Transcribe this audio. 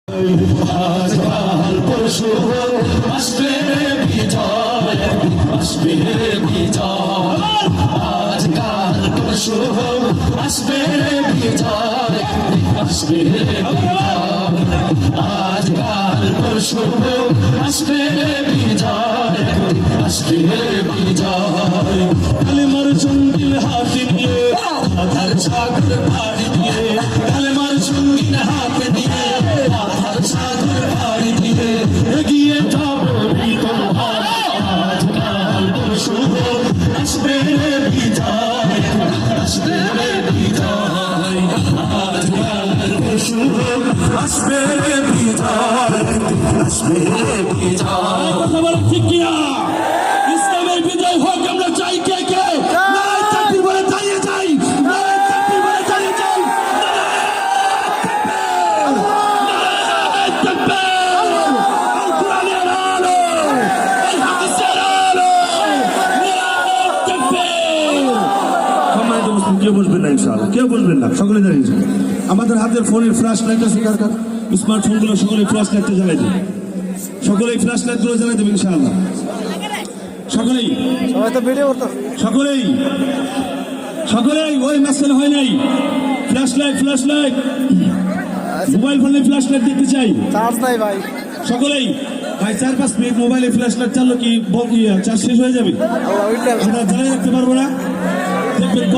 আজকাল পরশু আসবে বিজয়, আসবে বিজয়। আজকাল পরশু আসবে বিজয়, আসবে বিজয়। আজকাল পরশু আসবে বিজয়, আসবে বিজয়। কালেমার সঙ্গীন হাতে নিয়ে আধার সাগর পাড়ি দিয়ে, কালেমার সঙ্গীন হাতে দিয়ে আধার সাগর পাড়ি দিয়ে এগিয়ে যাবো তোমার। আজকাল পরশু আসবে বিজয়, আসবে বিজয়। আজকাল পরশু আসবে বিজয়, আসবে বিজয়। কথা বলে ঠিক কিনা? ইসলামের বিজয় হোক আমরা চাই। কে কে নারায়ে তাকবীর বলে দাঁড়িয়ে যাই, নারায়ে তাকবীর বলে দাঁড়িয়ে যাই। নারায়ে তাকবীর, আল কোরআনের আলো, আল হাদিসের আলো, নারায়ে তাকবীর। সম্মানিত মুসলিম, কেউ বসবেন না ইনশাআল্লাহ, কেউ বসবেন না, সকলে দাঁড়িয়ে যান। আমাদের হাতের ফোনের ফ্ল্যাশ লাইট আছে কার কার? স্মার্টফোনগুলো সকলে ফ্ল্যাশ লাইটটা জ্বালাই দেবে, সকলেই ফ্ল্যাশ লাইটগুলো জ্বালাই দেবে ইনশাআল্লাহ। সকলেই সবাই তো ভিডিও করতো, সকলেই সকলেই ওই মেসেজ হয় নাই। ফ্ল্যাশ লাইট মোবাইল ফোনে ফ্ল্যাশ লাইট দেখতে চাই। চার্জ নাই ভাই। সকলেই ভাই 4-5 মিনিট মোবাইলে ফ্ল্যাশ লাইট চাললো কি চার্জ শেষ হয়ে যাবে, আমরা জ্বালিয়ে রাখতে পারবো না।